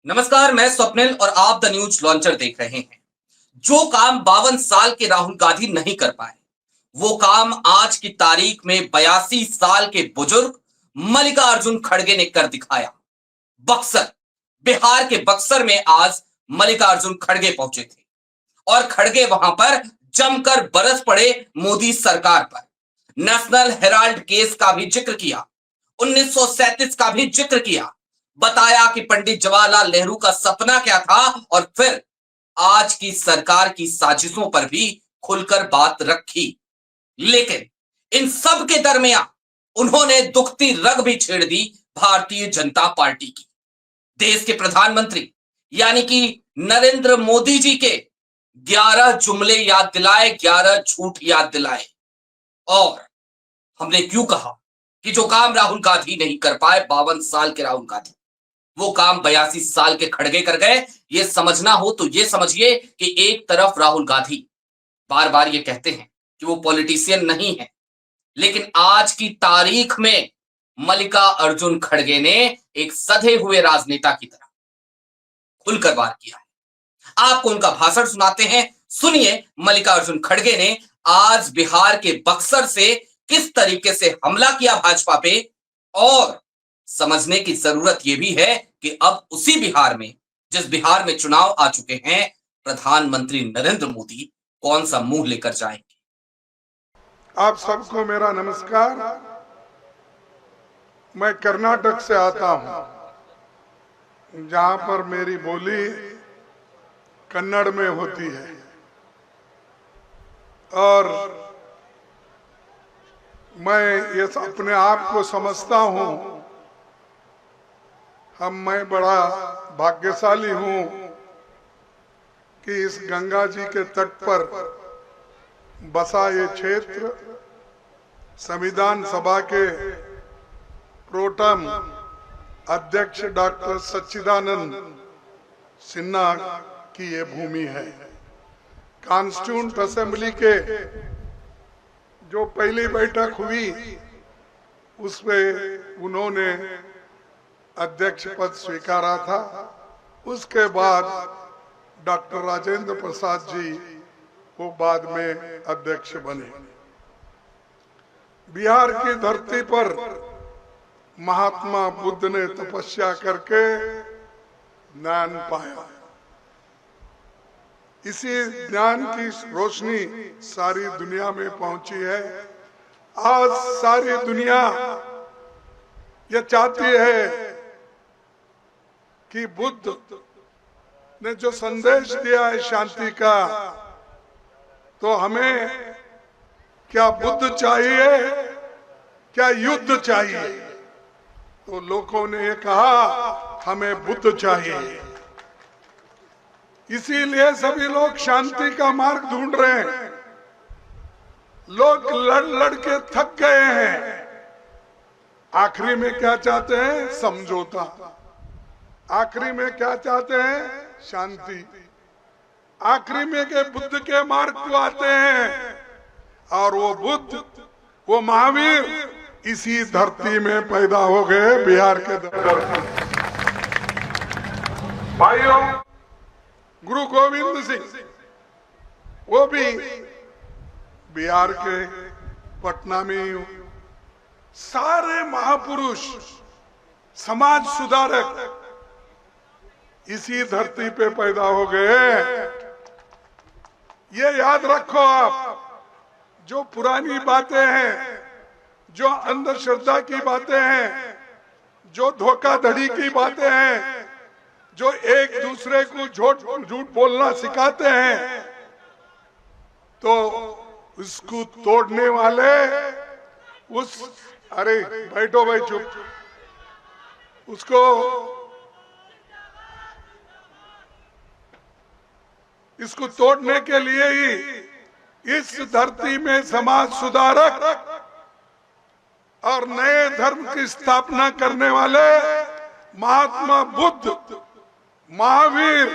नमस्कार, मैं स्वप्निल और आप द न्यूज लॉन्चर देख रहे हैं। जो काम 52 साल के राहुल गांधी नहीं कर पाए, वो काम आज की तारीख में 82 साल के बुजुर्ग मल्लिकार्जुन खड़गे ने कर दिखाया। बक्सर, बिहार के बक्सर में आज मल्लिकार्जुन खड़गे पहुंचे थे और खड़गे वहां पर जमकर बरस पड़े मोदी सरकार पर। नेशनल हेराल्ड केस का भी जिक्र किया, 1937 का भी जिक्र किया, बताया कि पंडित जवाहरलाल नेहरू का सपना क्या था और फिर आज की सरकार की साजिशों पर भी खुलकर बात रखी। लेकिन इन सब के दरमियान उन्होंने दुखती रग भी छेड़ दी भारतीय जनता पार्टी की। देश के प्रधानमंत्री यानी कि नरेंद्र मोदी जी के 11 जुमले याद दिलाए, 11 झूठ याद दिलाए। और हमने क्यों कहा कि जो काम राहुल गांधी नहीं कर पाए, 52 साल के राहुल गांधी, वो काम 82 साल के खड़गे कर गए। ये समझना हो तो ये समझिए कि एक तरफ राहुल गांधी बार बार ये कहते हैं कि वो पॉलिटिशियन नहीं है, लेकिन आज की तारीख में मल्लिका अर्जुन खड़गे ने एक सधे हुए राजनेता की तरह खुलकर वार किया है। आपको उनका भाषण सुनाते हैं, सुनिए मल्लिका अर्जुन खड़गे ने आज बिहार के बक्सर से किस तरीके से हमला किया भाजपा पे। और समझने की जरूरत यह भी है कि अब उसी बिहार में, जिस बिहार में चुनाव आ चुके हैं, प्रधानमंत्री नरेंद्र मोदी कौन सा मुंह लेकर जाएंगे। आप सबको मेरा नमस्कार। मैं कर्नाटक से आता हूं, जहां पर मेरी बोली कन्नड़ में होती है और मैं ये अपने आप को समझता हूं मैं बड़ा भाग्यशाली हूं कि इस गंगा जी के तट पर बसा ये क्षेत्र संविधान सभा के प्रोटेम अध्यक्ष डॉक्टर सच्चिदानंद सिन्हा की ये भूमि है। कॉन्स्टिट्यूंट असेंबली के जो पहली बैठक हुई उसमें उन्होंने अध्यक्ष पद स्वीकारा था। उसके बाद डॉक्टर राजेंद्र प्रसाद जी वो बाद में अध्यक्ष बने। बिहार की धरती पर महात्मा बुद्ध ने तपस्या करके ज्ञान पाया। इसी ज्ञान की रोशनी सारी दुनिया में पहुंची है। आज सारी दुनिया ये चाहती है कि बुद्ध ने जो संदेश दिया है शांति का, तो हमें क्या बुद्ध चाहिए, क्या युद्ध चाहिए? तो लोगों ने ये कहा हमें बुद्ध चाहिए। इसीलिए सभी लोग शांति का मार्ग ढूंढ रहे हैं। लोग लड़ लड़ के थक गए हैं। आखिरी में क्या चाहते हैं? समझौता। आखिरी में क्या चाहते हैं? शांति। आखिरी में के बुद्ध के मार्ग को आते हैं और वो बुद्ध, वो महावीर इसी धरती में पैदा हो गए, बिहार के धरती। भाइयों, गुरु गोविंद सिंह वो भी बिहार के पटना में ही। सारे महापुरुष, समाज सुधारक इसी धरती पे पैदा हो गए। ये याद रखो आप, जो पुरानी बातें हैं, जो अंधश्रद्धा की बातें हैं, जो धोखाधड़ी की बातें हैं, जो एक दूसरे को झूठ बोलना सिखाते हैं, तो उसको तोड़ने वाले अरे बैठो भाई चुप, इसको तोड़ने के लिए ही इस धरती में समाज सुधारक और नए धर्म की स्थापना करने वाले महात्मा बुद्ध, महावीर,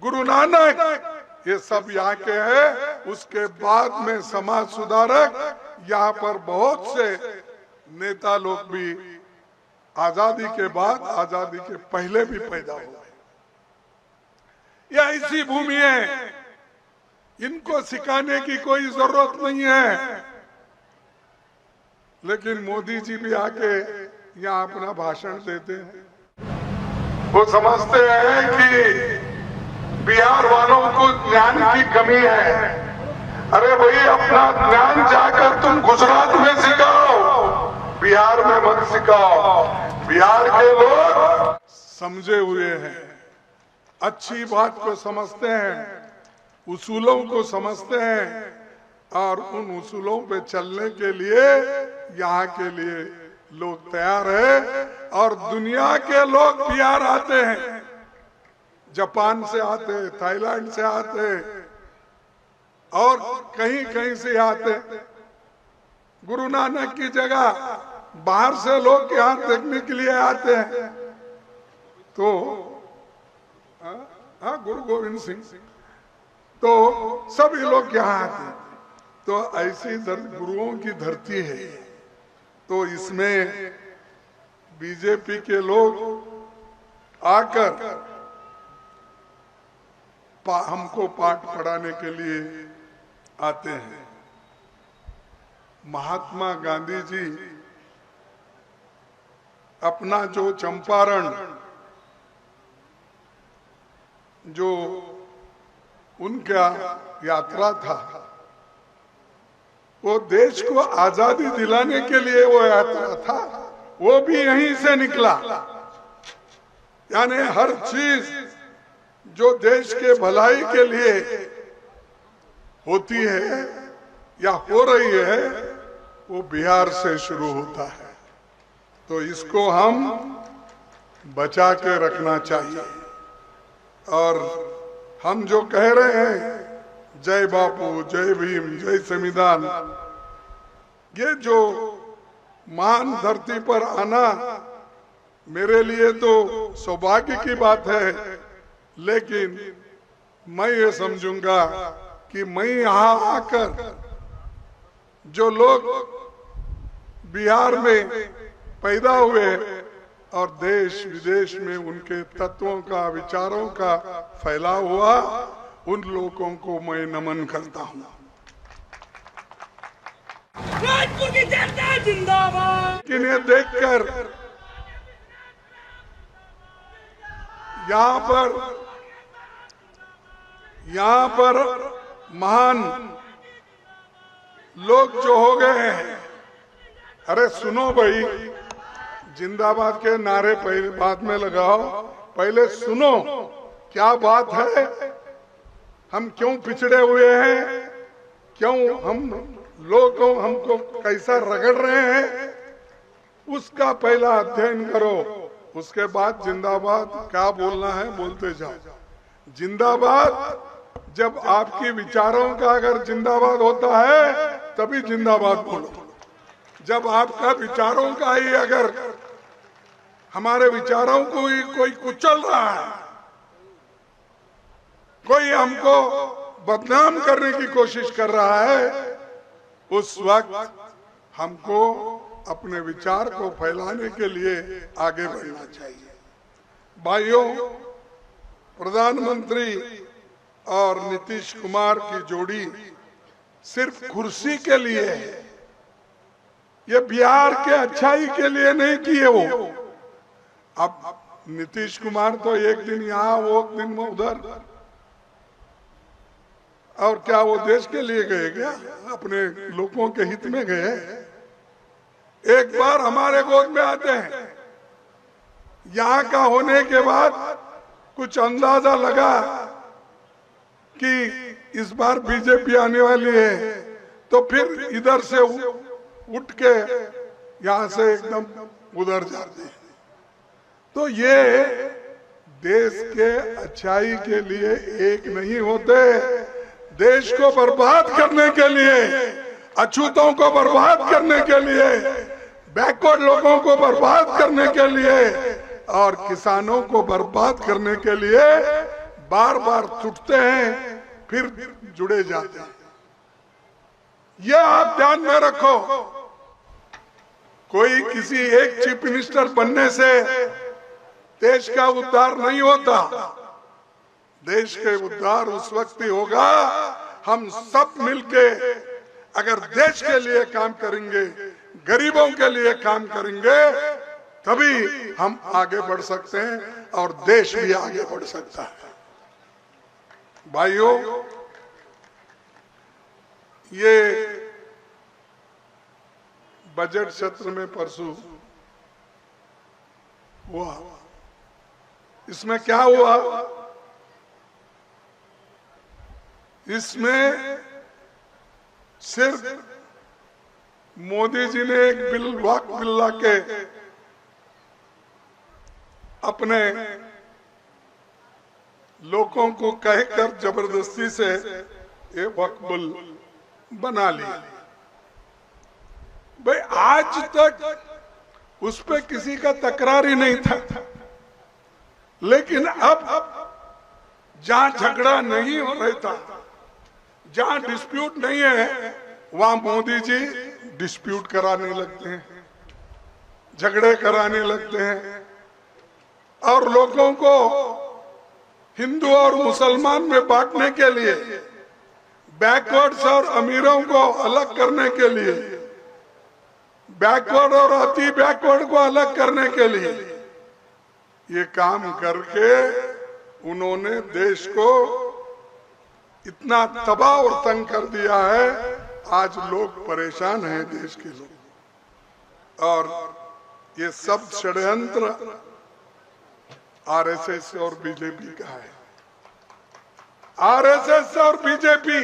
गुरु नानक, ये सब यहाँ के हैं। उसके बाद में समाज सुधारक यहाँ पर बहुत से नेता लोग भी आजादी के बाद, आजादी के पहले भी पैदा हुए। ये ऐसी भूमि है, इनको सिखाने की कोई जरूरत नहीं है। लेकिन मोदी जी भी आके यहाँ अपना भाषण देते हैं। वो समझते हैं कि बिहार वालों को ज्ञान की कमी है। अरे भाई, अपना ज्ञान जाकर तुम गुजरात में सिखाओ, बिहार में मत सिखाओ। बिहार के लोग समझे हुए हैं, अच्छी बात को समझते हैं, उसूलों को समझते हैं, और उन उसूलों पे चलने के लिए यहाँ के लिए लोग तैयार है। और दुनिया के लोग बिहार आते हैं, जापान से आते हैं, थाईलैंड से आते हैं, और कहीं कहीं से आते हैं। गुरु नानक की जगह बाहर से लोग यहाँ देखने के लिए आते हैं। तो गुरु गोविंद सिंह, तो सभी लोग यहाँ आते हैं। तो ऐसी गुरुओं की धरती है। तो इसमें बीजेपी के लोग आकर हमको पाठ पढ़ाने के लिए आते हैं। महात्मा गांधी जी अपना जो चंपारण, जो उनका यात्रा था, वो देश को आजादी दिलाने के लिए वो यात्रा था, वो भी यहीं से निकला। यानी हर चीज जो देश के भलाई के लिए होती है या हो रही है, वो बिहार से शुरू होता है। तो इसको हम बचा के रखना चाहिए। और हम जो कह रहे हैं, जय बापू, जय भीम, जय संविधान, ये जो महान धरती पर आना मेरे लिए तो सौभाग्य की बात है। लेकिन मैं ये समझूंगा कि मैं यहाँ आकर जो लोग बिहार में पैदा हुए और देश विदेश में उनके तत्वों का, विचारों का फैलाव हुआ, उन लोगों को मैं नमन करता हूँ। राजपुर की जनता जिंदाबाद। इन्हें देखकर यहाँ पर महान लोग जो हो गए हैं। अरे सुनो भाई, जिंदाबाद के नारे पहले बाद में लगाओ, पहले सुनो क्या बात है। हम क्यों पिछड़े हुए हैं, क्यों हम लोग हमको कैसा रगड़ रहे हैं, उसका पहला अध्ययन करो। उसके बाद जिंदाबाद क्या बोलना है बोलते जाओ। जिंदाबाद जब आपकी विचारों का अगर जिंदाबाद होता है तभी जिंदाबाद बोलो। जब आपका विचारों का ही अगर हमारे विचारों को ही कोई कुचल रहा है, कोई हमको बदनाम करने की कोशिश कर रहा है, उस वक्त हमको अपने विचार को फैलाने के लिए आगे बढ़ना चाहिए। भाइयों, प्रधानमंत्री और नीतीश कुमार की जोड़ी सिर्फ कुर्सी के लिए है, ये बिहार के अच्छाई के लिए नहीं किए वो। अब नीतीश कुमार तो एक दिन यहाँ, वो दिन उधर, और क्या वो देश के लिए गए क्या? अपने लोगों के हित में गए। एक बार हमारे गोद में आते हैं, यहाँ का होने के बाद कुछ अंदाजा लगा कि इस बार बीजेपी आने वाली है, तो फिर इधर से उठ के यहाँ से एकदम उधर जाते हैं। तो ये देश के अच्छाई के लिए एक नहीं होते, देश को बर्बाद करने के लिए, अछूतों को बर्बाद करने के लिए, बैकवर्ड लोगों को बर्बाद करने के लिए और किसानों को बर्बाद करने के लिए बार बार टूटते हैं, फिर जुड़े जाते हैं। यह आप ध्यान में रखो। कोई किसी एक चीफ मिनिस्टर बनने से देश का उद्धार नहीं होता। देश के उद्धार उस वक्त ही होगा हम सब मिलके अगर देश के लिए काम करेंगे, गरीबों के लिए काम करेंगे, तभी हम आगे बढ़ सकते हैं और देश भी आगे बढ़ सकता है। भाइयों, ये बजट सत्र में परसों हुआ, इसमें क्या हुआ? इसमें सिर्फ मोदी जी ने एक बिल ला के अपने लोगों को कहकर जबरदस्ती से ये वक्फ बिल बना लिया। भाई आज तक उस पे किसी का तकरार ही नहीं था, लेकिन अब जहां झगड़ा नहीं हो रहा था, जहां डिस्प्यूट नहीं है, वहां मोदी जी डिस्प्यूट कराने लगते हैं, झगड़े कराने लगते हैं और लोगों को हिंदू और मुसलमान में बांटने के लिए, बैकवर्ड्स और अमीरों को अलग करने के लिए, बैकवर्ड और अति बैकवर्ड को अलग करने के लिए ये काम करके उन्होंने देश को इतना तबाह और तंग कर दिया है। आज लोग परेशान हैं, देश के लोग, और ये सब षड्यंत्र आरएसएस और बीजेपी का है। आरएसएस और बीजेपी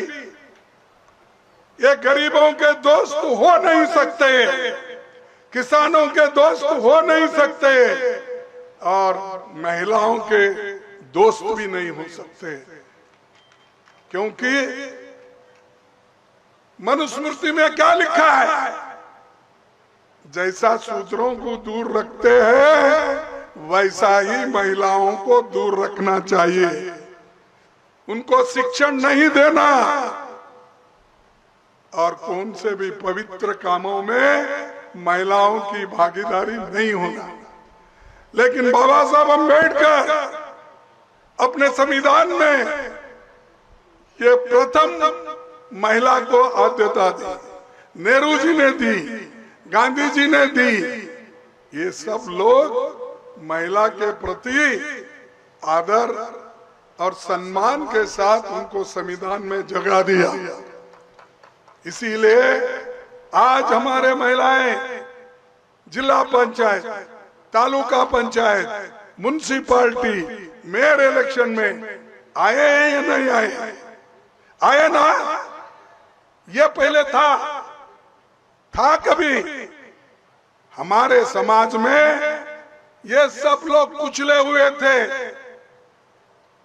ये गरीबों के दोस्त हो नहीं सकते, किसानों के दोस्त हो नहीं सकते और महिलाओं के दोस्त भी नहीं हो सकते, क्योंकि मनुस्मृति में क्या लिखा है? जैसा शूद्रों को दूर रखते हैं वैसा ही महिलाओं को दूर रखना चाहिए। उनको शिक्षण नहीं देना और कौन से भी पवित्र कामों में महिलाओं की भागीदारी नहीं होना। लेकिन बाबा साहब अम्बेडकर अपने संविधान में ये प्रथम महिला को आद्यता दी, नेहरू जी ने दी, गांधी जी ने दी। ये सब लोग महिला के प्रति आदर और सम्मान के साथ उनको संविधान में जगह दिया। इसीलिए आज हमारे महिलाएं जिला panchayat, taluka panchayat, municipality, mayor election में आए हैं या नहीं आए? आए ना? ये पहले था कभी? हमारे समाज में ये सब लोग कुचले हुए थे।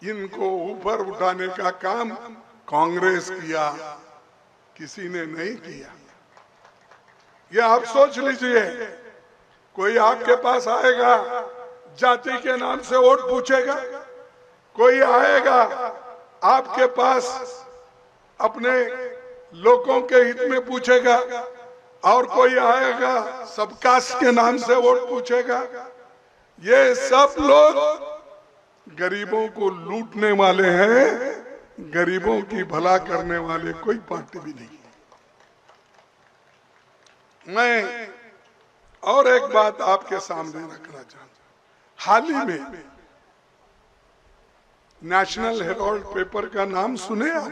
इनको ऊपर उठाने का काम कांग्रेस किया, किसी ने नहीं किया। ये आप सोच लीजिए, कोई आपके पास आएगा जाति के नाम से वोट पूछेगा, कोई आएगा आपके पास अपने लोगों के हित में पूछेगा, और कोई आएगा सब कास्ट के नाम से वोट पूछेगा। ये सब लोग गरीबों को लूटने वाले हैं, गरीबों की भला करने वाले कोई पार्टी भी नहीं। मैं और एक बात आपके सामने रखना चाहता हूं। हाल ही में नेशनल हेराल्ड पेपर का नाम सुने आप?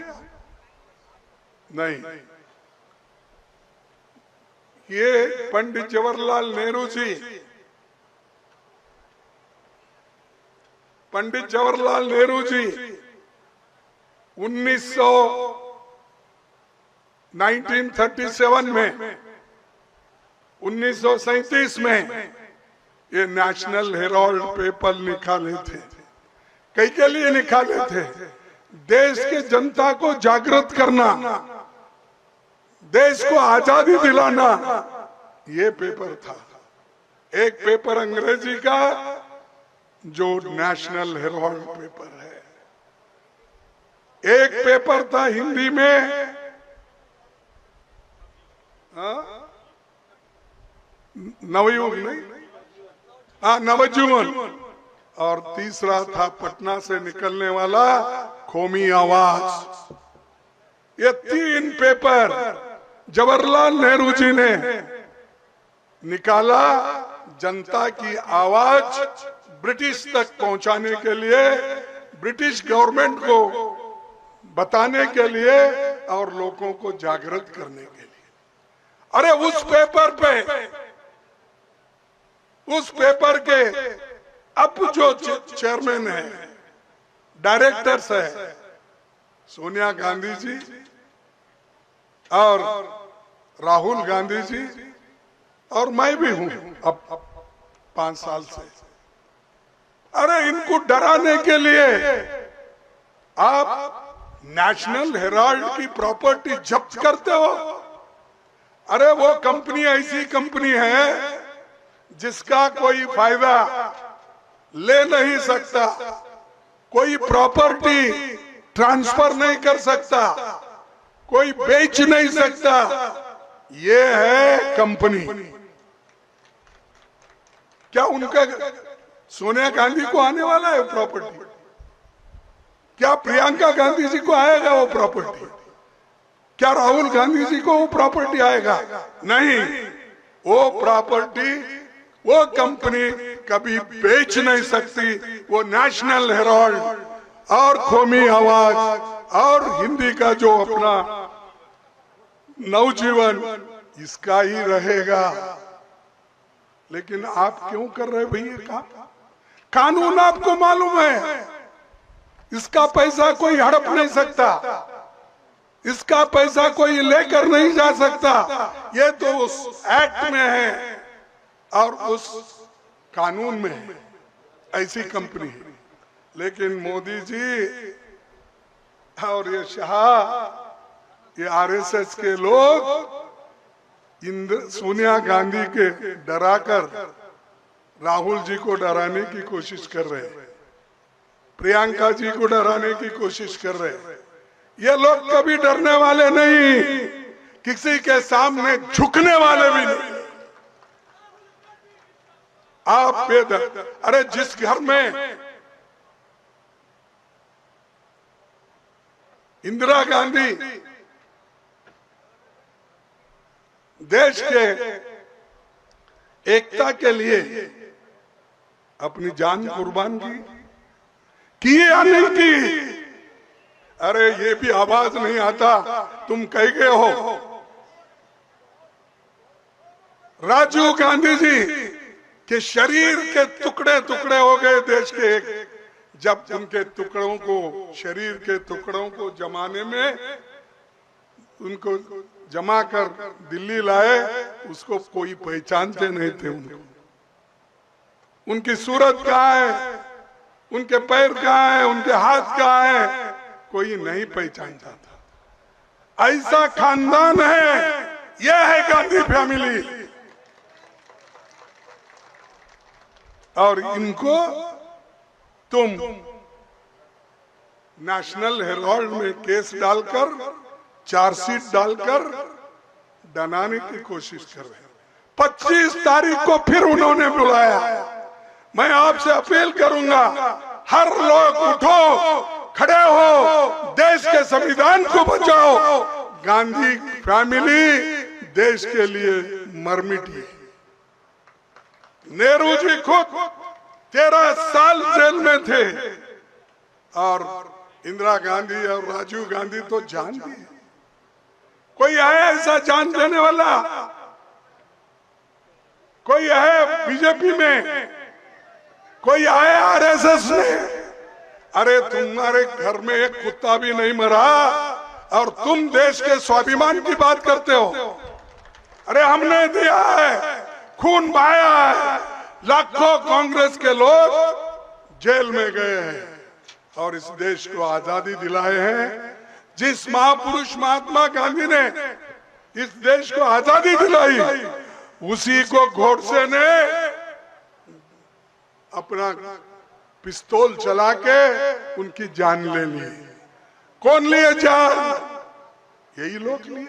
नहीं। ये पंडित जवाहरलाल नेहरू जी, पंडित जवाहरलाल नेहरू जी 1937 में, 1937 में ये नेशनल हेराल्ड पेपर निकाले थे। कई के लिए निकाले थे? देश के जनता को जागृत करना, देश को आजादी दिलाना, ये पेपर था। एक पेपर अंग्रेजी का जो नेशनल हेराल्ड पेपर है, एक पेपर था हिंदी में नवयुग नहीं, नवजीवन, और तीसरा था पटना से निकलने वाला कौमी आवाज। ये 3 पेपर जवाहरलाल नेहरू जी ने निकाला जनता की आवाज ब्रिटिश तक पहुंचाने के लिए, ब्रिटिश गवर्नमेंट को बताने के लिए और लोगों को जागृत करने के लिए। अरे उस पेपर के अब जो चेयरमैन है, डायरेक्टर्स है, सोनिया गांधी जी और राहुल गांधी जी और मैं भी हूं अब 5 साल से। अरे इनको डराने के लिए आप नेशनल हेराल्ड की प्रॉपर्टी जब्त करते हो। अरे वो कंपनी ऐसी कंपनी है जिसका कोई फायदा ले नहीं सकता, कोई प्रॉपर्टी ट्रांसफर नहीं कर सकता, कोई बेच नहीं सकता। ये है कंपनी। क्या उनका सोनिया गांधी को आने वाला है प्रॉपर्टी? क्या प्रियंका गांधी जी को आएगा वो प्रॉपर्टी? क्या राहुल गांधी जी को वो प्रॉपर्टी आएगा? नहीं, वो प्रॉपर्टी वो कंपनी कभी बेच नहीं सकती। वो नेशनल हेराल्ड और कौमी आवाज और हिंदी का जो अपना नवजीवन इसका ही रहेगा। लेकिन आप क्यों कर रहे भैया काम? कानून आपको मालूम है, इसका पैसा कोई हड़प नहीं सकता, इसका पैसा कोई लेकर नहीं जा सकता। ये तो उस एक्ट में है और उस कानून में है, ऐसी कंपनी है। लेकिन मोदी जी और ये शाह, ये आरएसएस के लोग सोनिया गांधी के डराकर राहुल जी को डराने की कोशिश कर रहे हैं, प्रियंका जी को डराने की कोशिश कर रहे हैं। ये लोग कभी डरने वाले नहीं, किसी के सामने झुकने वाले भी नहीं। आप अरे जिस घर में इंदिरा गांधी देश के एकता के लिए अपनी जान कुर्बान की या नहीं की? अरे ये भी आवाज नहीं आता, तुम कह गए हो। राजीव गांधी जी के शरीर के टुकड़े टुकड़े हो गए देश के, जब उनके टुकड़ों को, शरीर के टुकड़ों को जमाने में उनको जमा कर दिल्ली लाए, उसको कोई पहचानते नहीं थे। उनकी सूरत कहाँ है, उनके पैर कहाँ है, उनके हाथ कहाँ है, कोई नहीं पहचानता था। ऐसा खानदान है, यह है गांधी फैमिली। और इनको तुम नेशनल हेराल्ड में केस डालकर, चार्जशीट डालकर डराने की कोशिश कर रहे हैं। 25 तारीख को फिर उन्होंने बुलाया। मैं आपसे अपील करूंगा, हर लोग उठो, खड़े हो, देश के संविधान को बचाओ। गांधी फैमिली देश के लिए मर मिटी। नेहरू जी खुद 13 साल जेल में थे और इंदिरा गांधी और राजीव गांधी तो जान दिए। कोई है ऐसा जान देने वाला? कोई है बीजेपी में? कोई है आरएसएस में? अरे तुम्हारे घर में एक कुत्ता भी नहीं मरा और तुम देश के स्वाभिमान की बात करते हो। अरे हमने दिया है, खून बहाया है, लाखों कांग्रेस के लोग जेल में गए हैं और इस देश को आजादी दिलाए हैं। जिस महापुरुष महात्मा गांधी ने इस देश को आजादी दिलाई, उसी को गोडसे ने अपना पिस्तौल चला के उनकी जान ले ली। कौन लिए जान? यही लोग लिए,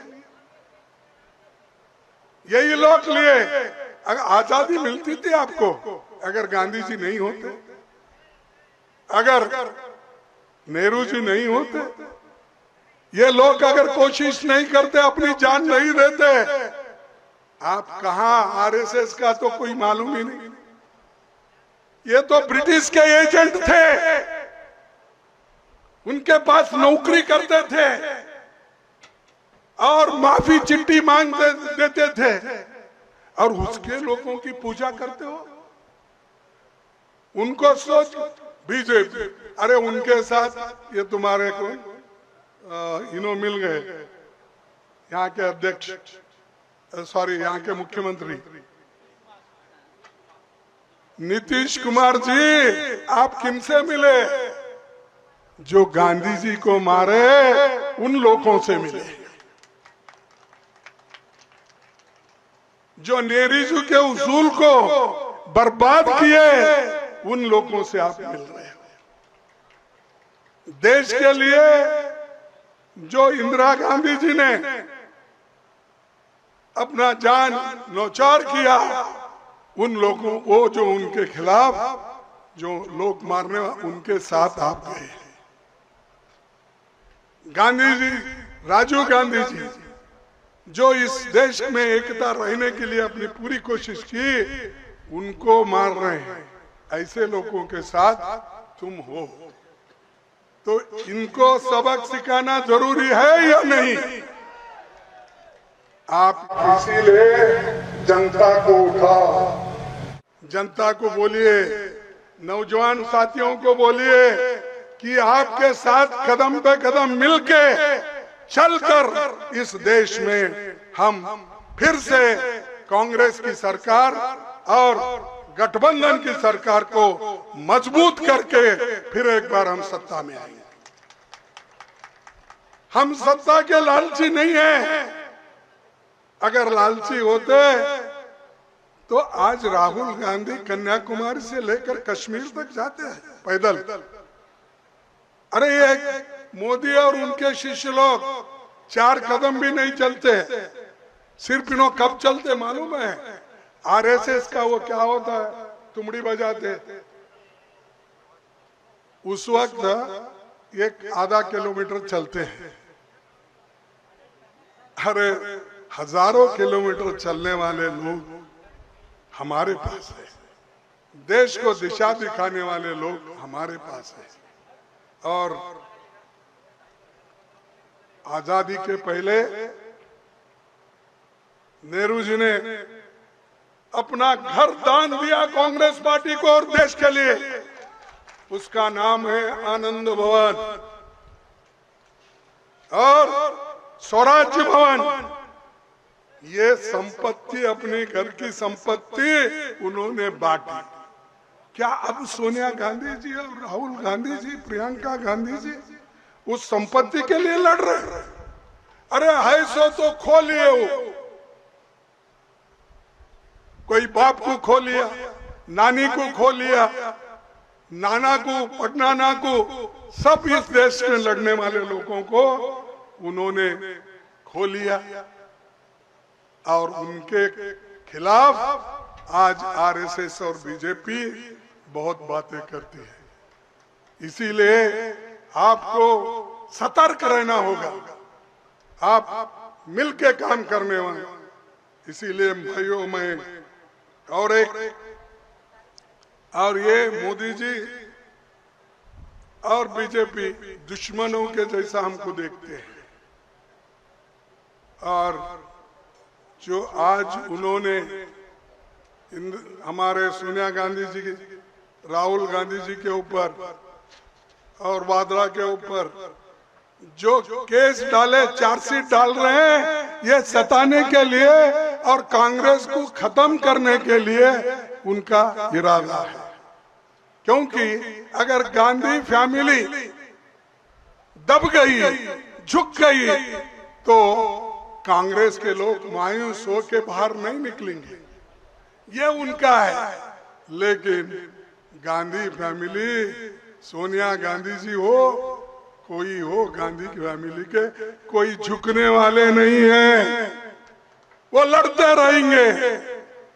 यही लोग लिए। अगर आजादी मिलती थी आपको, अगर गांधी जी नहीं होते, अगर नेहरू जी नहीं होते, ये लोग अगर कोशिश नहीं करते, अपनी जान नहीं देते, आप कहां, आरएसएस का तो कोई मालूम ही नहीं। ये तो ब्रिटिश के एजेंट थे, उनके पास नौकरी करते थे और माफी चिट्ठी मांग देते थे, और उसके लोगों की पूजा करते हो। उनको सोच बीजेपी, अरे उनके साथ ये तुम्हारे को इन्हों मिल गए, यहाँ के अध्यक्ष, सॉरी यहाँ के मुख्यमंत्री नीतीश कुमार जी, आप किनसे मिले? जो गांधी जी को मारे उन लोगों से मिले, जो नेहरू जी के उसूल को बर्बाद किए उन लोगों से आप मिल रहे हो। देश के लिए जो इंदिरा गांधी जी ने अपना जान न्यौछावर किया, उन लोगों, वो जो उनके खिलाफ जो लोग मारने, उनके साथ आप गए। गांधी जी, राजीव गांधी जी, जो इस देश में एकता रहने के लिए अपनी पूरी कोशिश की, उनको मार रहे हैं। ऐसे लोगों के साथ तुम हो, तो इनको सबक सिखाना जरूरी है या नहीं? आप इसीलिए जनता को उठाओ, जनता को बोलिए, नौजवान साथियों को बोलिए कि आपके साथ कदम पे कदम मिलके चलकर इस देश में हम फिर से कांग्रेस की सरकार और गठबंधन की सरकार को मजबूत करके फिर एक बार हम सत्ता में आएंगे। हम सत्ता के लालची नहीं हैं। अगर लालची होते तो आज राहुल गांधी कन्याकुमारी से लेकर कश्मीर तक जाते हैं पैदल। अरे ये मोदी और उनके शिष्य लोग 4 कदम भी नहीं चलते, सिर्फ इन्हों कब चलते मालूम है? आरएसएस का वो क्या होता है, तुमड़ी बजाते, उस वक्त 1 आधा किलोमीटर चलते हैं। अरे हजारों किलोमीटर चलने वाले लोग हमारे पास है, देश को दिशा दिखाने वाले लोग हमारे पास है। और आजादी के पहले नेहरू जी ने अपना घर दान दिया कांग्रेस पार्टी को और देश के लिए, उसका नाम है आनंद भवन और स्वराज्य भवन। ये संपत्ति, अपने घर की संपत्ति उन्होंने बांटी। क्या अब सोनिया गांधी जी और राहुल गांधी जी, प्रियंका गांधी जी उस संपत्ति के लिए लड़ रहे हैं? अरे है सो तो खो लिए हो, कोई बाप को खो लिया, नानी को खो लिया, नाना को, पटनाना को, सब इस देश में लड़ने वाले लोगों को उन्होंने खो लिया। और उनके खिलाफ आज आरएसएस और बीजेपी बहुत बातें करती है। इसीलिए आपको सतर्क रहना होगा, आप मिलके काम करने वाले। इसीलिए भाइयों, मैं और ये मोदी जी और बीजेपी दुश्मनों के जैसा हमको देखते हैं। और जो आज उन्होंने हमारे सोनिया गांधी जी, राहुल गांधी जी के ऊपर और वाड्रा के ऊपर जो केस डाले, चार्जशीट डाल रहे हैं, ये सताने के लिए और कांग्रेस को खत्म करने के लिए उनका इरादा है। क्योंकि अगर गांधी फैमिली दब गई, झुक गई, तो कांग्रेस के लोग मायूस होकर बाहर नहीं निकलेंगे, ये उनका है। लेकिन गांधी फैमिली, सोनिया गांधी जी हो, कोई हो, गांधी की फैमिली के कोई झुकने वाले नहीं है। वो लड़ते रहेंगे,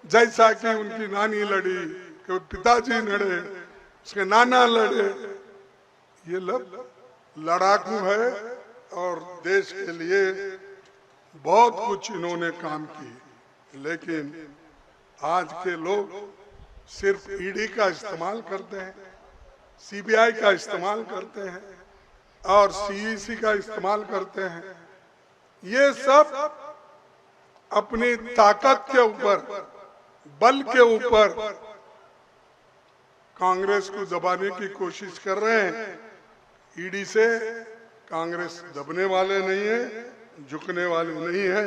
जैसा कि उनकी नानी लड़ी, कोई पिताजी लड़े, उसके नाना लड़े, ये लोग लड़ाकू है और देश के लिए बहुत कुछ इन्होंने काम किए, लेकिन आज के लोग सिर्फ ईडी का इस्तेमाल करते हैं, सीबीआई का इस्तेमाल करते हैं और सीईसी का इस्तेमाल करते हैं। ये सब अपनी ताकत के ऊपर, बल के ऊपर कांग्रेस को दबाने की कोशिश कर रहे हैं। ईडी से कांग्रेस दबने वाले नहीं है, झुकने वाले नहीं है।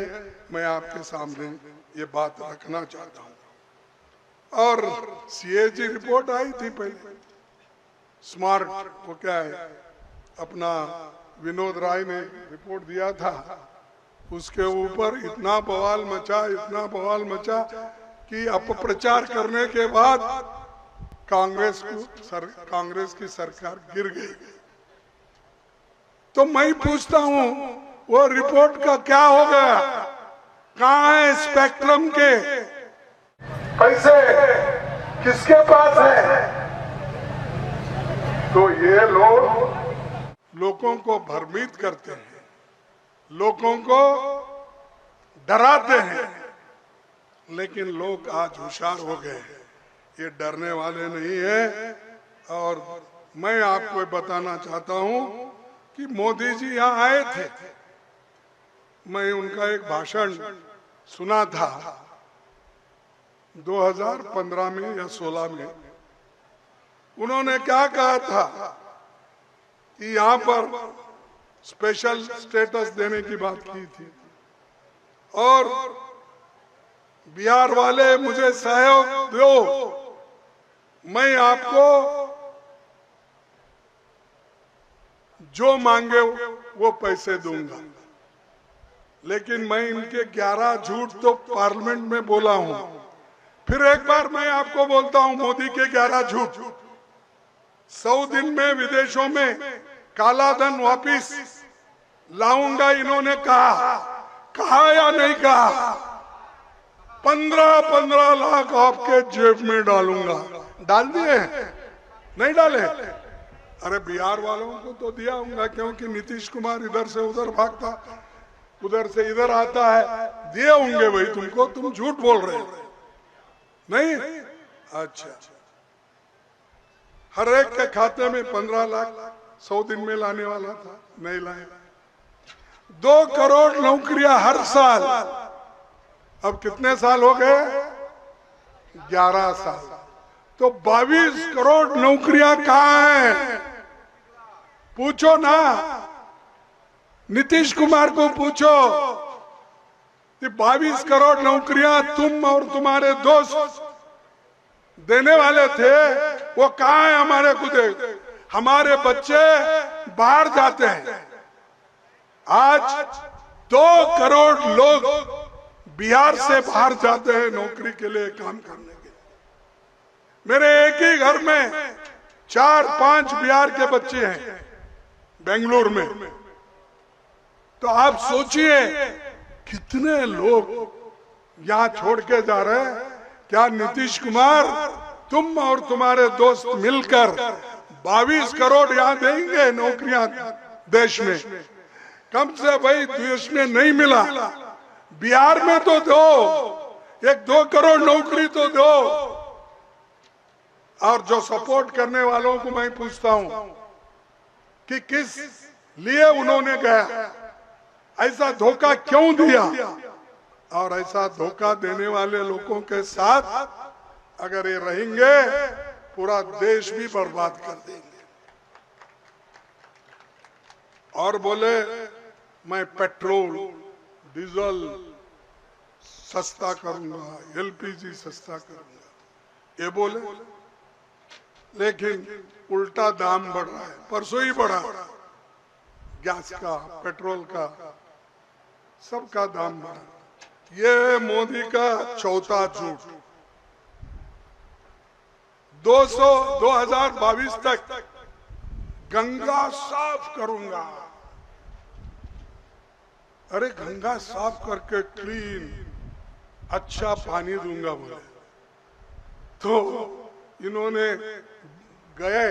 मैं आपके सामने ये बात रखना चाहता हूँ। और सीएजी रिपोर्ट आई थी पहले, स्मार्ट वो क्या है अपना विनोद राय ने रिपोर्ट दिया था, उसके ऊपर इतना बवाल मचा कि अपप्रचार करने के बाद कांग्रेस की सरकार गिर गई। तो मैं पूछता हूँ वो रिपोर्ट का क्या हो गया? कहाँ है स्पेक्ट्रम के पैसे, किसके पास है? तो ये लोगों को भ्रमित करते हैं, लोगों को डराते हैं, लेकिन लोग आज होशियार हो गए हैं, ये डरने वाले नहीं है। और मैं आपको बताना चाहता हूं कि मोदी जी यहाँ आए थे, मैं उनका एक भाषण सुना था 2015 में या 16 में। उन्होंने क्या कहा था कि यहाँ पर स्पेशल स्टेटस देने की बात की थी और बिहार वाले मुझे सहयोग दो, मैं आपको जो मांगे वो पैसे दूंगा। लेकिन मैं इनके 11 झूठ तो पार्लियामेंट में बोला हूं। फिर एक बार मैं आपको बोलता हूं मोदी के 11 झूठ। 100 दिन में विदेशों में काला धन वापिस लाऊंगा इन्होंने कहा या नहीं कहा? 15 लाख आपके जेब में डालूंगा, डाल दिए? नहीं डाले? अरे बिहार वालों को तो दिया होगा, क्योंकि नीतीश कुमार इधर से उधर भागता, उधर से इधर आता है, दिए होंगे भाई तुमको, तुम झूठ बोल रहे हो। नहीं? अच्छा, हर एक के खाते में 15 लाख 100 दिन में लाने वाला था, नहीं लाए। 2 करोड़ नौकरियां हर साल, अब कितने साल हो गए? 11 साल। तो 22 करोड़ नौकरियां कहाँ हैं? पूछो ना, नीतीश कुमार को पूछो कि 22 करोड़ नौकरियां तुम और तुम्हारे दोस्त देने वाले थे, वो कहाँ है? हमारे को दे। हमारे बच्चे बाहर जाते हैं। आज 2 करोड़ लोग बिहार से बाहर जाते हैं नौकरी के लिए, काम करने के लिए। मेरे एक ही घर में 4-5 बिहार के बच्चे हैं बेंगलुरु में। तो आप सोचिए कितने लोग यहाँ छोड़ के जा रहे हैं। क्या नीतीश कुमार तुम और तुम्हारे दोस्त मिलकर 22 करोड़ यहाँ देंगे नौकरियां देश में? कम से भाई देश में नहीं मिला, बिहार में तो दो, 1-2 करोड़ नौकरी तो दो। और जो सपोर्ट करने वालों को मैं पूछता हूं कि किस लिए उन्होंने गया, ऐसा धोखा क्यों दिया? और ऐसा धोखा देने वाले लोगों के साथ अगर ये रहेंगे, पूरा देश भी बर्बाद कर देंगे। और बोले मैं पेट्रोल डीजल सस्ता करूंगा, एलपीजी सस्ता करूंगा, ये बोले, लेकिन उल्टा दाम बढ़ रहा है। परसों ही बढ़ा, गैस का, पेट्रोल का, सबका दाम बढ़ा। ये मोदी का चौथा झूठ। 2022 तक गंगा साफ करूंगा। अरे गंगा साफ करके क्लीन अच्छा पानी दूंगा बोले, तो इन्होंने गए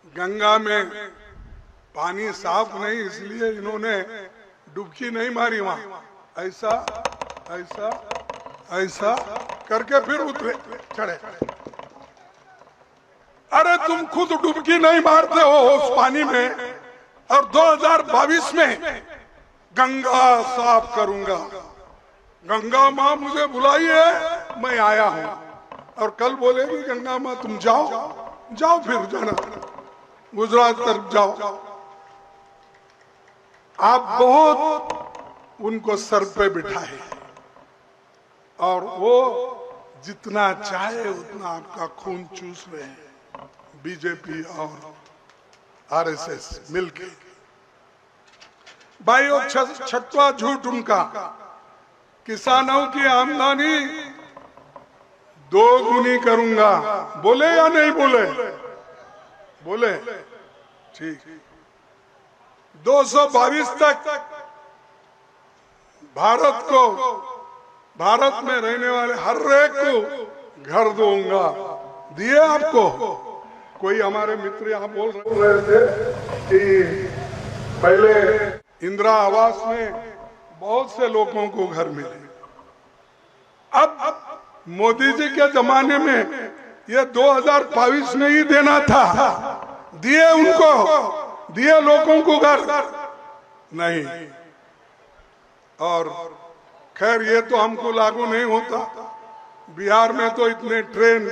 गंगा में पानी साफ नहीं, इसलिए इन्होंने डुबकी नहीं मारी वहां। ऐसा ऐसा ऐसा करके फिर उतरे चढ़े। अरे तुम खुद डुबकी नहीं मारते हो उस पानी में, और 2022 में गंगा साफ करूंगा, गंगा माँ मुझे बुलाई है, मैं आया हूं। और कल बोलेगी गंगा माँ तुम जाओ, जाओ फिर जाना गुजरात तरफ जाओ। आप बहुत उनको सर पे बिठाए और वो जितना चाहे उतना आपका खून चूस रहे हैं, बीजेपी और आरएसएस मिलके। भाई और छठवां झूठ उनका, किसानों की आमदनी 2 गुनी करूंगा। बोले या नहीं बोले? बोले, ठीक। 222 तक भारत में रहने वाले हर एक को घर दूंगा। दिए आपको? कोई हमारे मित्र यहाँ बोल रहे थे कि पहले इंदिरा आवास में बहुत से लोगों को घर मिले, अब मोदी जी के जमाने में ये 2022 में ही देना था, दिए उनको, दिए लोगों को घर नहीं। और खैर ये तो हमको लागू नहीं होता, बिहार में तो इतने ट्रेन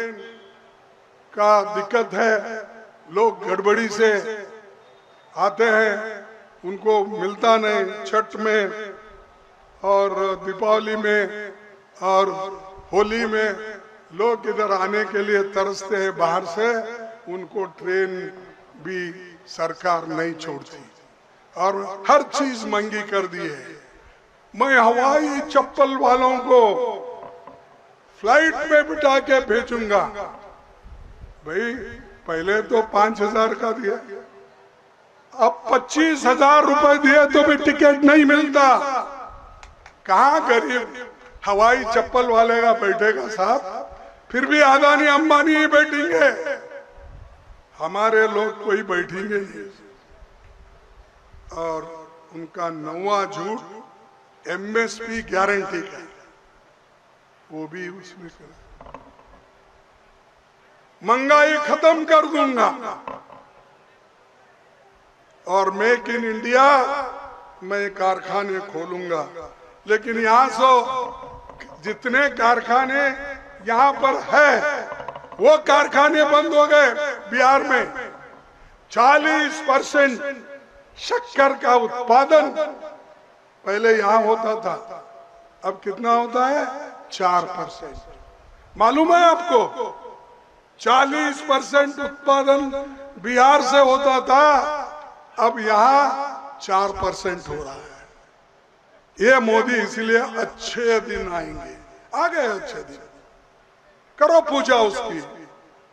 का दिक्कत है, लोग गड़बड़ी से आते हैं, उनको मिलता नहीं। छठ में और दीपावली में और होली में लोग इधर आने के लिए तरसते हैं बाहर से, उनको ट्रेन भी सरकार नहीं छोड़ती और हर चीज महंगी कर दी है। मैं हवाई चप्पल वालों को फ्लाइट में बिठा के भेजूंगा। भाई पहले तो 5,000 का दिया, अब 25,000 रुपए दिए तो भी टिकट नहीं मिलता। कहाँ गरीब हवाई चप्पल वाले का बैठेगा साहब? फिर भी अदानी अंबानी ही बैठेंगे, हमारे लोग कोई बैठेंगे नहीं। और उनका 9वां झूठ एमएसपी गारंटी का, वो भी उसमें महंगाई खत्म कर दूंगा और मेक इन इंडिया मैं कारखाने खोलूंगा। लेकिन यहाँ से जितने कारखाने यहाँ पर है वो कारखाने बंद हो गए। बिहार में 40% शक्कर का उत्पादन पहले यहाँ होता था, अब कितना होता है? 4%। मालूम है आपको? 40% उत्पादन बिहार से होता था, अब यहाँ 4% हो रहा है। ये मोदी इसलिए अच्छे दिन आएंगे, आ गए अच्छे दिन। करो पूजा उसकी,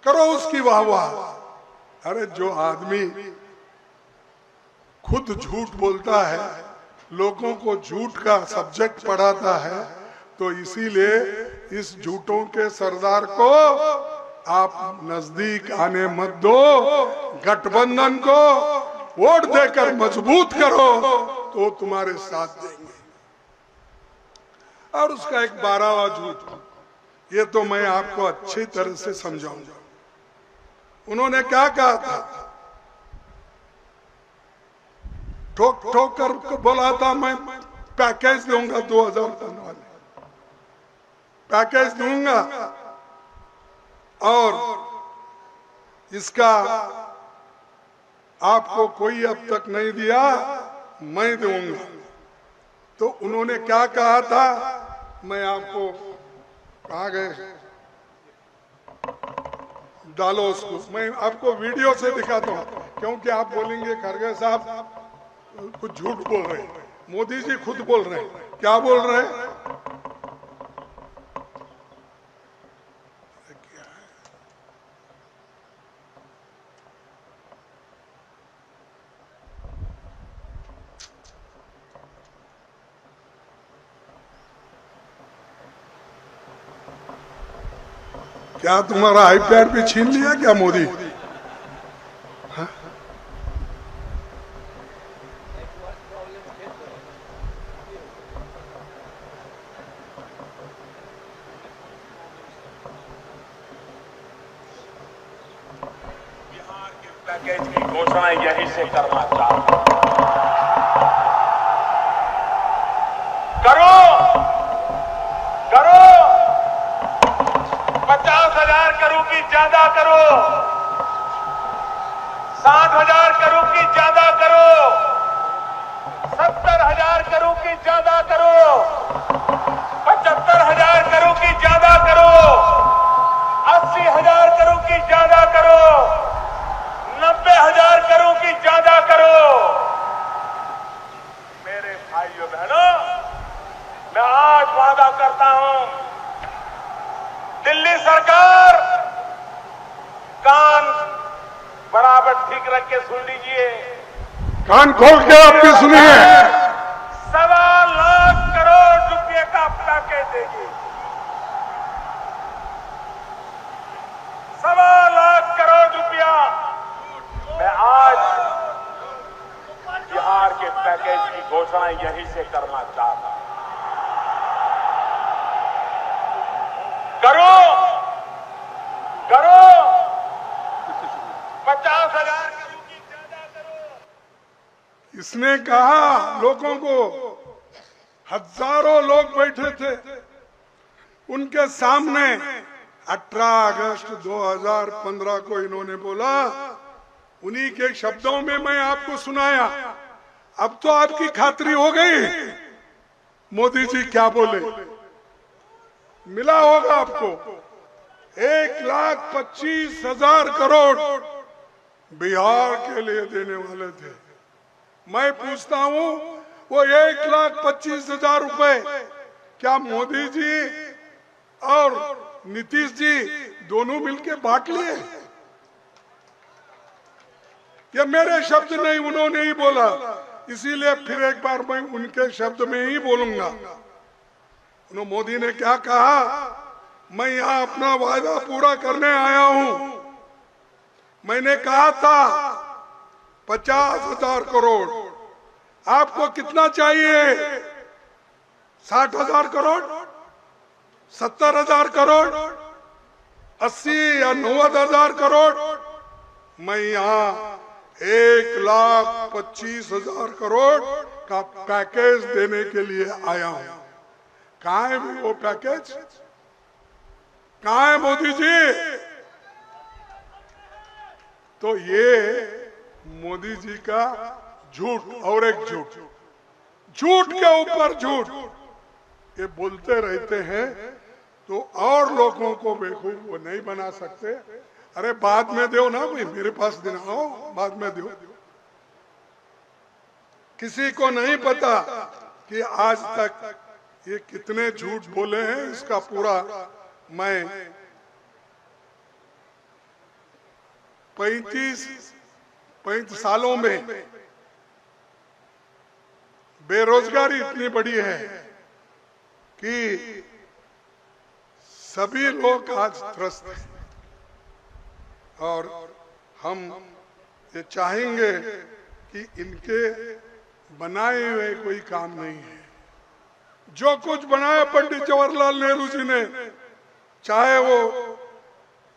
करो उसकी वाह वाह। अरे जो आदमी खुद झूठ बोलता है, लोगों को झूठ का सब्जेक्ट पढ़ाता है, तो इसीलिए इस झूठों के सरदार को आप नजदीक आने मत दो। गठबंधन को वोट देकर मजबूत करो तो तुम्हारे साथ देंगे। और उसका एक 12वां झूठ, ये तो मैं आपको अच्छी तरह से समझाऊंगा। उन्होंने क्या कहा था? ठोक ठोक कर बोला था मैं पैकेज दूंगा, 2015 वाले पैकेज दूंगा और इसका आपको कोई अब तक नहीं दिया, मैं दूंगा। तो उन्होंने क्या कहा था? मैं आपको, कहाँ गए, डालो उसको, मैं आपको वीडियो से दिखाता हूँ, क्योंकि आप बोलेंगे खड़गे साहब कुछ झूठ बोल रहे हैं। मोदी जी खुद बोल रहे हैं। क्या बोल रहे हैं? क्या तुम्हारा आईपैड भी छीन लिया क्या मोदी? हाँ? पैकेज की घोषणा यहीं से करना चाहता हूं। करो करो 50,000 करोड़ की ज्यादा करो, 60,000 करोड़ की ज्यादा करो, 70,000 करोड़ की ज्यादा करो, 75,000 करोड़ की ज्यादा करो, 80,000 करोड़ की ज्यादा करो, 90,000 करोड़ की ज्यादा करो। मेरे भाइयों बहनों, मैं आज वादा करता हूं, दिल्ली सरकार कान बराबर ठीक रख के सुन लीजिए, कान खोल के आप भी सुनिए। 1.25 लाख करोड़ रुपए का पैकेज देगी। 1.25 लाख करोड़ रुपया मैं आज बिहार के पैकेज की घोषणा यहीं से करना चाहता हूं। करो करो 50,000 करोड़ की ज्यादा करो। इसने कहा, लोगों को, हजारों लोग बैठे थे उनके सामने। 18 अगस्त 2015 को इन्होंने बोला, उन्हीं के शब्दों में मैं आपको सुनाया। अब तो आपकी खातरी हो गई मोदी जी क्या बोले। मिला होगा आपको 1,25,000 करोड़ बिहार के लिए देने वाले थे। मैं पूछता हूं, वो 1,25,000 रुपए क्या मोदी जी और नीतीश जी दोनों मिलके बांट लिए? ये मेरे शब्द नहीं, उन्होंने ही बोला। इसीलिए फिर एक बार मैं उनके शब्द में ही बोलूंगा। मोदी ने क्या कहा, मैं यहां अपना वादा पूरा करने आया हूं। मैंने कहा था 50,000 करोड़, आपको कितना चाहिए? 60,000 करोड़, 70,000 करोड़, 80 या 90,000 करोड़? मैं यहां 1,25,000 करोड़ का पैकेज देने के लिए आया हूं। कहाँ है वो पैकेज? कहाँ है मोदी जी? तो ये मोदी जी का झूठ और एक झूठ, झूठ के ऊपर झूठ ये बोलते रहते हैं, तो और लोगों को बेवकूफ वो नहीं बना सकते। अरे बाद में दो ना भाई, मेरे पास दिलाओ, बाद में दो। किसी को नहीं पता कि आज तक ये कितने झूठ बोले हैं। इसका पूरा मैं 35 सालों में बेरोजगारी इतनी बड़ी है कि सभी लोग आज त्रस्त हैं, और हम ये चाहेंगे कि इनके बनाए हुए कोई काम नहीं है। जो कुछ बनाया पंडित जवाहरलाल नेहरू जी ने, चाहे वो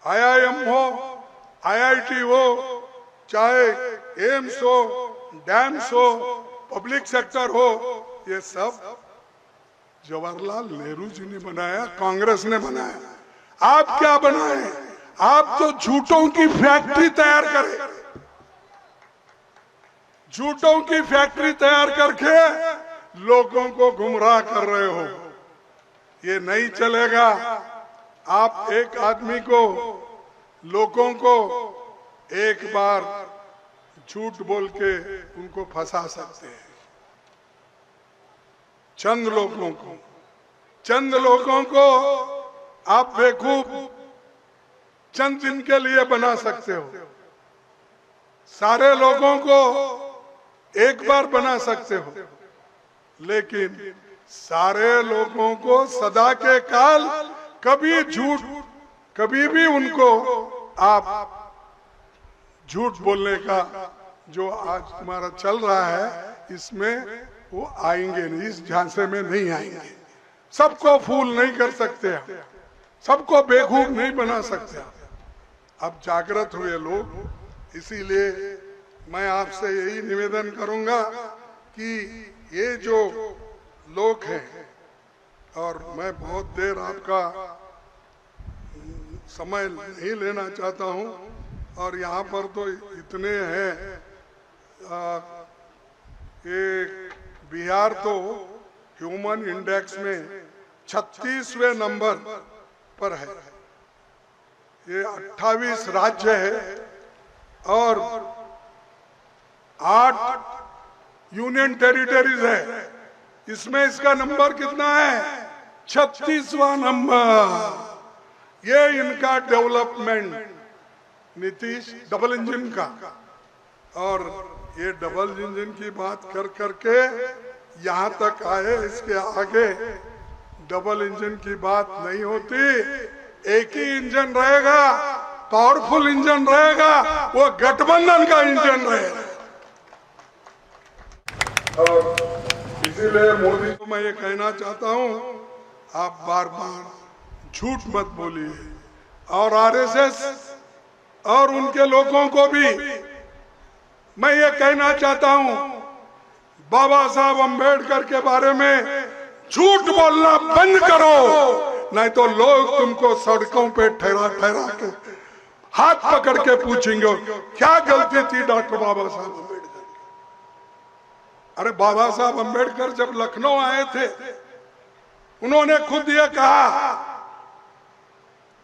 IIM हो, IIT हो, चाहे एम्स हो, डैम्स हो, पब्लिक सेक्टर हो, ये सब जवाहरलाल नेहरू जी ने बनाया, कांग्रेस ने बनाया। आप क्या बनाए? आप तो झूठों की फैक्ट्री तैयार करें, झूठों की फैक्ट्री तैयार करके लोगों को गुमराह कर रहे हो। ये नहीं चलेगा। आप एक आदमी को, लोगों को एक बार झूठ बोल के उनको फंसा सकते हैं। चंद लोगों को आप बेवकूफ चंद दिन के लिए बना सकते हो, सारे लोगों को एक बार बना सकते हो, लेकिन सारे लोगों को सदा के काल कभी झूठ, कभी भी उनको आप झूठ बोलने का जो आज तुम्हारा चल रहा है, इसमें वो आएंगे नहीं, इस झांसे में नहीं आएंगे। सबको फूल नहीं कर सकते, सबको बेवकूफ नहीं बना सकते। अब जागृत हुए लोग इसीलिए मैं आपसे यही निवेदन करूंगा कि ये जो लोग हैं, और मैं बहुत देर आपका समय नहीं लेना चाहता हूं, और यहाँ पर तो इतने हैं, ये बिहार तो ह्यूमन इंडेक्स में 36वें नंबर पर है। ये 28 राज्य है और 8 यूनियन टेरिटरीज है। इसमें इसका नंबर कितना है? 36वां नंबर। ये इनका डेवलपमेंट नीतीश डबल इंजन का, और ये डबल इंजन की बात कर करके यहाँ तक आए। इसके आगे डबल इंजन की बात नहीं होती, एक ही इंजन रहेगा, पावरफुल इंजन रहेगा, वो गठबंधन का इंजन रहेगा। और इसीलिए मोदी को मैं ये कहना चाहता हूँ, आप बार बार झूठ मत बोलिए, और आरएसएस और उनके लोगों को भी मैं ये कहना चाहता हूँ, बाबा साहब अंबेडकर के बारे में झूठ बोलना बंद करो, नहीं तो लोग तुमको सड़कों पे ठहरा ठहरा के हाथ पकड़ के पूछेंगे क्या गलती थी डॉक्टर बाबा साहब अंबेडकर। अरे बाबा साहब अंबेडकर जब लखनऊ आए थे, उन्होंने खुद ये कहा,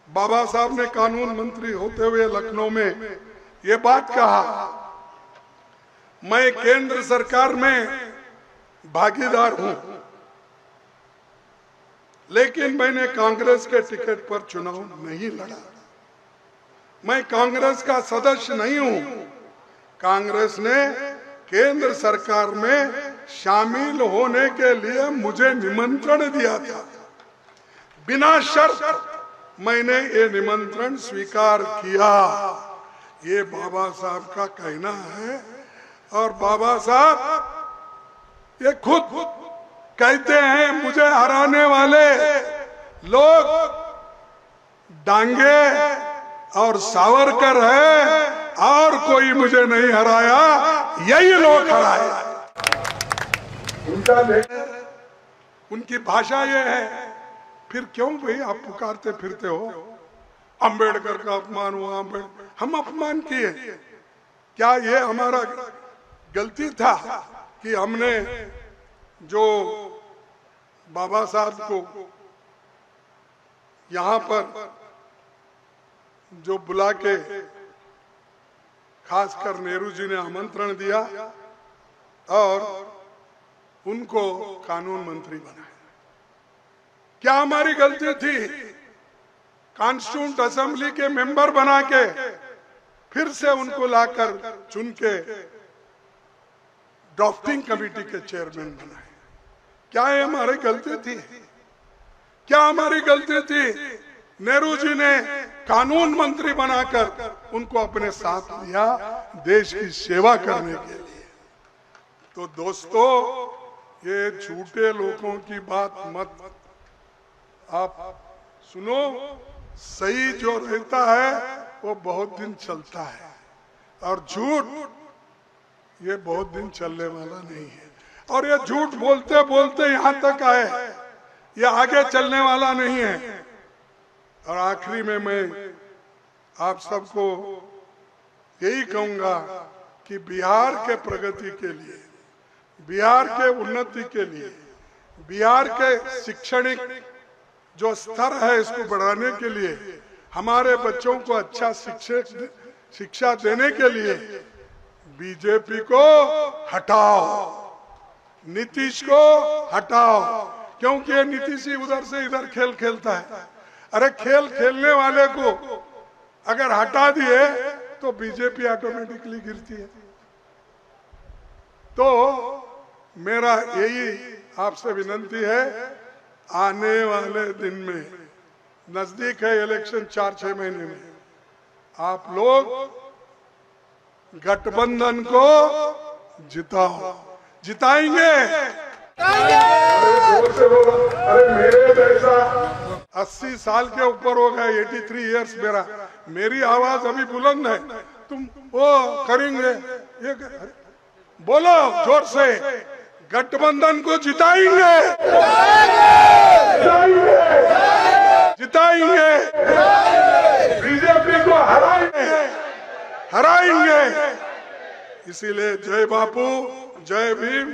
बाबा साहब ने कानून मंत्री होते हुए लखनऊ में ये बात कहा, मैं केंद्र सरकार में भागीदार हूं, लेकिन मैंने कांग्रेस के टिकट पर चुनाव नहीं लड़ा। मैं कांग्रेस का सदस्य नहीं हूं। कांग्रेस ने केंद्र सरकार में शामिल होने के लिए मुझे निमंत्रण दिया था, बिना शर्त मैंने ये निमंत्रण स्वीकार किया। ये बाबा साहब का कहना है, और बाबा साहब ये खुद कहते हैं, मुझे हराने वाले लोग डांगे और सावरकर है, और कोई मुझे नहीं हराया, यही लोग हराए। उनकी भाषा ये है, फिर क्यों भाई आप पुकारते फिरते हो, अंबेडकर का अपमान हुआ, हम अपमान किए क्या? ये हमारा गलती था कि हमने जो बाबा साहब को यहाँ पर जो बुला के खासकर नेहरू जी ने आमंत्रण दिया और उनको कानून मंत्री बनाया, क्या हमारी गलती थी? कॉन्स्टिट्यूंट असेंबली के मेंबर बना के फिर से उनको लाकर चुन के ड्राफ्टिंग कमेटी के चेयरमैन बनाए, क्या ये हमारी गलती थी? क्या हमारी गलती थी? नेहरू जी ने कानून मंत्री बनाकर उनको अपने साथ लिया देश की सेवा करने के लिए। तो दोस्तों, ये झूठे लोगों की बात मत आप सुनो। सही जो रहता है वो बहुत दिन चलता है, और झूठ ये बहुत दिन चलने वाला नहीं है। और ये झूठ बोलते बोलते यहाँ तक आए, ये आगे चलने वाला नहीं है। और आखिरी में मैं आप सबको यही कहूंगा कि बिहार के प्रगति के लिए, बिहार के उन्नति के लिए, बिहार के शैक्षणिक जो स्तर है इसको बढ़ाने के लिए, हमारे बच्चों को अच्छा शिक्षा देने के लिए बीजेपी को हटाओ, नीतीश को हटाओ, क्योंकि ये नीतीश ही उधर से इधर खेल खेलता है। अरे खेल खेलने वाले को अगर हटा दिए तो बीजेपी ऑटोमेटिकली गिरती है। तो मेरा यही आपसे विनंती है, आने वाले दिन में, नजदीक है इलेक्शन 4-6 महीने में, आप लोग गठबंधन को जिताओ, जिताएंगे। अरे मेरे जैसा 80 साल के ऊपर हो गए, 83 इयर्स मेरी आवाज अभी बुलंद है, तुम वो करेंगे ये बोलो जोर से, गठबंधन को जिताएंगे, जिताएंगे, बीजेपी को हराएंगे। इसीलिए जय बापू, जय भीम,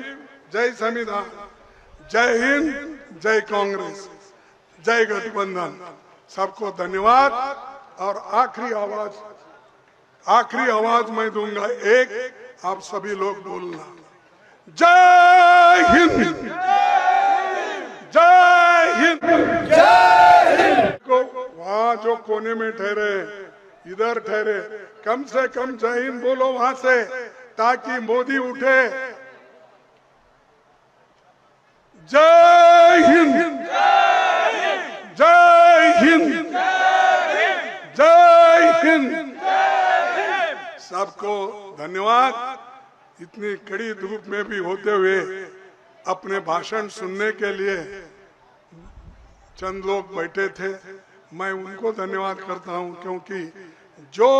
जय संविधान, जय हिंद, जय कांग्रेस, जय गठबंधन। सबको धन्यवाद। और आखिरी आवाज मैं दूंगा, एक आप सभी लोग बोलना, जय हिंद, जय हिंद, जय हिंद। को वहाँ जो कोने में ठहरे, इधर ठहरे, कम से कम जय हिंद बोलो वहां से, ताकि मोदी उठे। जय हिंद, जय हिंद, जय हिंद। सबको धन्यवाद। इतनी कड़ी धूप में भी होते हुए अपने भाषण सुनने के लिए चंद लोग बैठे थे, मैं उनको धन्यवाद करता हूं, क्योंकि जो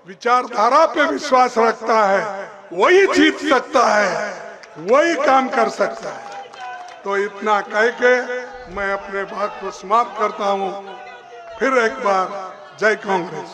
विचारधारा पे विश्वास रखता है वही जीत सकता है, वही काम कर सकता है। तो इतना कह के मैं अपने बात को समाप्त करता हूं। फिर एक बार जय कांग्रेस।